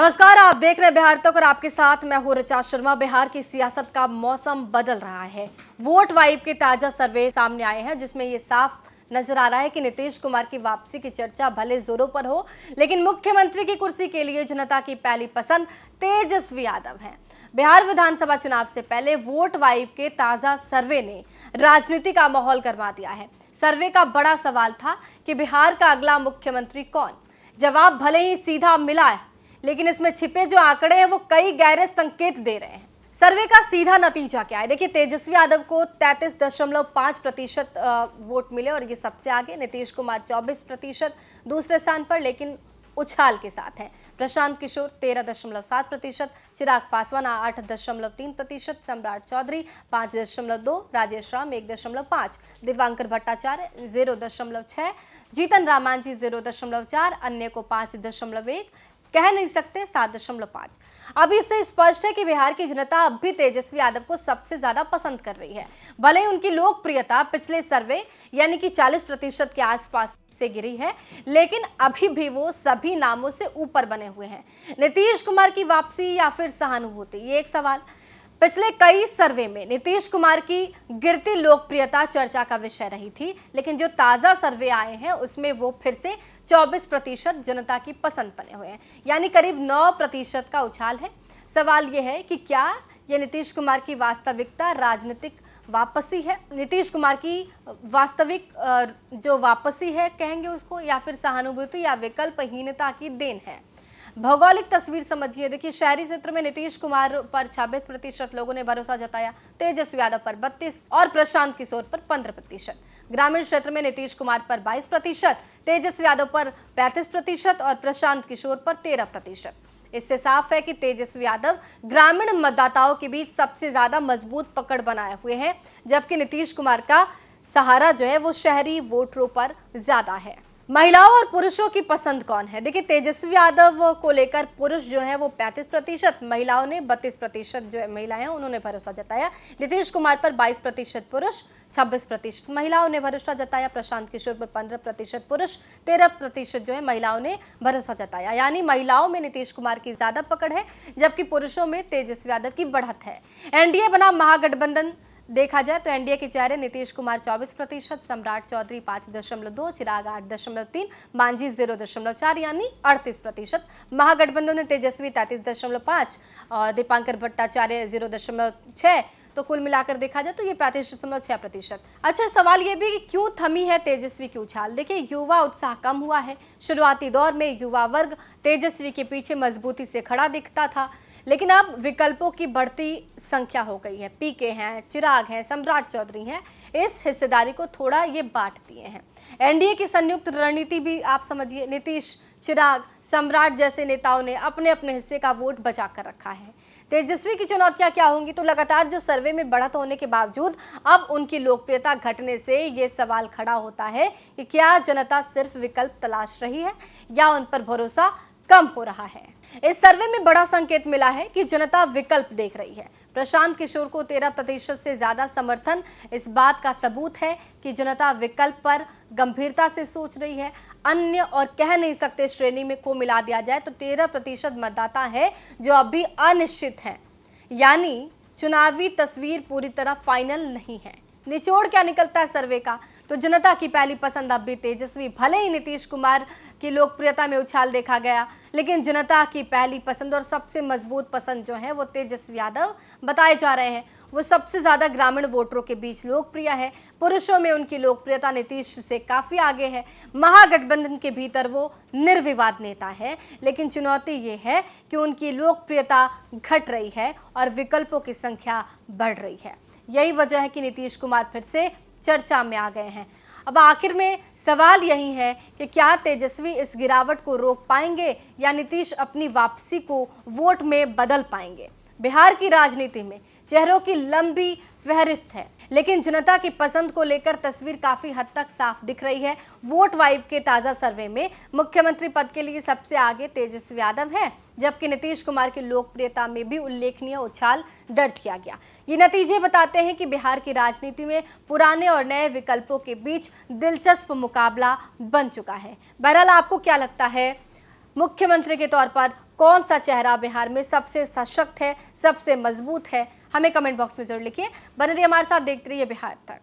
नमस्कार, आप देख रहे हैं बिहार तक और आपके साथ मैं हूं ऋचा शर्मा। बिहार की सियासत का मौसम बदल रहा है। वोट वाइब के ताजा सर्वे सामने आए हैं जिसमें ये साफ नजर आ रहा है कि नीतीश कुमार की वापसी की चर्चा भले जोरों पर हो, लेकिन मुख्यमंत्री की कुर्सी के लिए जनता की पहली पसंद तेजस्वी यादव है। बिहार विधानसभा चुनाव से पहले वोट वाइब के ताजा सर्वे ने राजनीति का माहौल गरमा दिया है। सर्वे का बड़ा सवाल था कि बिहार का अगला मुख्यमंत्री कौन। जवाब भले ही सीधा मिला है, लेकिन इसमें छिपे जो आंकड़े हैं वो कई गहरे संकेत दे रहे हैं। सर्वे का सीधा नतीजा क्या है? देखिए, तेजस्वी यादव को 33.5% वोट मिले और ये सबसे आगे। नीतीश कुमार 24% दूसरे स्थान पर, लेकिन उछाल के साथ है। प्रशांत किशोर 13.7%, चिराग पासवान 8.3%, सम्राट चौधरी 5.2%, राजेश राम 1.5%, दिवांकर भट्टाचार्य 0.6%, जीतन रामांझी 0.4%, अन्य को 5.1%, कह नहीं सकते 7.5%। अब इससे स्पष्ट है कि बिहार की जनता अब भी तेजस्वी यादव को सबसे ज्यादा पसंद कर रही है। भले ही उनकी लोकप्रियता पिछले सर्वे यानी कि 40% के आसपास से गिरी है, लेकिन अभी भी वो सभी नामों से ऊपर बने हुए हैं। नीतीश कुमार की वापसी या फिर सहानुभूति, ये एक सवाल। पिछले कई सर्वे में नीतीश कुमार की गिरती लोकप्रियता चर्चा का विषय रही थी, लेकिन जो ताजा सर्वे आए हैं उसमें वो फिर से 24% जनता की पसंद बने हुए हैं, यानी करीब 9% का उछाल है। सवाल यह है कि क्या ये नीतीश कुमार की वास्तविकता राजनीतिक वापसी है, नीतीश कुमार की वास्तविक जो वापसी है कहेंगे उसको, या फिर सहानुभूति या विकल्पहीनता की देन है। भौगोलिक तस्वीर समझिए। देखिए, शहरी क्षेत्र में नीतीश कुमार पर 26% लोगों ने भरोसा जताया, तेजस्वी यादव पर 32% और प्रशांत किशोर पर 15%। ग्रामीण क्षेत्र में नीतीश कुमार पर 22%, तेजस्वी यादव पर 35% और प्रशांत किशोर पर 13%। इससे साफ है कि तेजस्वी यादव ग्रामीण मतदाताओं के बीच सबसे ज्यादा मजबूत पकड़ बनाए हुए हैं, जबकि नीतीश कुमार का सहारा जो है वो शहरी वोटरों पर ज्यादा है। महिलाओं और पुरुषों की पसंद कौन है? देखिए, तेजस्वी यादव को लेकर पुरुष जो है वो 35%, महिलाओं ने 32% जो है महिलाएं हैं उन्होंने भरोसा जताया। नीतीश कुमार पर 22% पुरुष, 26% महिलाओं ने भरोसा जताया। प्रशांत किशोर पर 15% पुरुष, 13% जो है महिलाओं ने भरोसा जताया। यानी महिलाओं में नीतीश कुमार की ज्यादा पकड़ है, जबकि पुरुषों में तेजस्वी यादव की बढ़त है। एनडीए बना महागठबंधन देखा जाए तो एनडीए के चेहरे नीतीश कुमार 24%, सम्राट चौधरी 5.2%, चिराग 8.3%, मांझी 0.4% यानी 38%। महागठबंधन ने तेजस्वी 33.5% और दीपांकर भट्टाचार्य 0.6%। तो कुल मिलाकर देखा जाए तो ये 35.6%। अच्छा, सवाल ये भी कि क्यों थमी है तेजस्वी की उछाल? देखिए, युवा उत्साह कम हुआ है। शुरुआती दौर में युवा वर्ग तेजस्वी के पीछे मजबूती से खड़ा दिखता था, लेकिन अब विकल्पों की बढ़ती संख्या हो गई है। पीके हैं, चिराग हैं, सम्राट चौधरी हैं, इस हिस्सेदारी को थोड़ा ये बांट दिए हैं। एनडीए की संयुक्त रणनीति भी आप समझिए, नीतीश, चिराग, सम्राट जैसे नेताओं ने अपने अपने हिस्से का वोट बचा कर रखा है। तेजस्वी की चुनौतियां क्या होंगी? तो लगातार जो सर्वे में बढ़त होने के बावजूद अब उनकी लोकप्रियता घटने से ये सवाल खड़ा होता है कि क्या जनता सिर्फ विकल्प तलाश रही है या उन पर भरोसा कम हो रहा है। इस सर्वे में बड़ा संकेत मिला है कि जनता विकल्प देख रही है। प्रशांत किशोर को 13% से ज्यादा समर्थन इस बात का सबूत है कि जनता विकल्प पर गंभीरता से सोच रही है। अन्य और कह नहीं सकते श्रेणी में को मिला दिया जाए तो 13% मतदाता है जो अभी अनिश्चित है, यानी चुनावी तस्वीर पूरी तरह फाइनल नहीं है। निचोड़ क्या निकलता है सर्वे का? तो जनता की पहली पसंद अब भी तेजस्वी। भले ही नीतीश कुमार की लोकप्रियता में उछाल देखा गया, लेकिन जनता की पहली पसंद और सबसे मजबूत पसंद जो है वो तेजस्वी यादव बताए जा रहे हैं। वो सबसे ज्यादा ग्रामीण वोटरों के बीच लोकप्रिय है। पुरुषों में उनकी लोकप्रियता नीतीश से काफी आगे है। महागठबंधन के भीतर वो निर्विवाद नेता है, लेकिन चुनौती ये है कि उनकी लोकप्रियता घट रही है और विकल्पों की संख्या बढ़ रही है। यही वजह है कि नीतीश कुमार फिर से चर्चा में आ गए हैं। अब आखिर में सवाल यही है कि क्या तेजस्वी इस गिरावट को रोक पाएंगे या नीतीश अपनी वापसी को वोट में बदल पाएंगे? बिहार की राजनीति में चेहरों की लंबी फहरिस्त है, लेकिन जनता की पसंद को लेकर तस्वीर काफी हद तक साफ दिख रही है। वोट वाइब के ताजा सर्वे में मुख्यमंत्री पद के लिए सबसे आगे तेजस्वी यादव है, जबकि नीतीश कुमार की लोकप्रियता में भी उल्लेखनीय उछाल दर्ज किया गया। ये नतीजे बताते हैं कि बिहार की राजनीति में पुराने और नए विकल्पों के बीच दिलचस्प मुकाबला बन चुका है। बहरहाल, आपको क्या लगता है? मुख्यमंत्री के तौर पर कौन सा चेहरा बिहार में सबसे सशक्त है, सबसे मजबूत है? हमें कमेंट बॉक्स में जरूर लिखिए। बने रहिए हमारे साथ, देखते रहिए बिहार तक।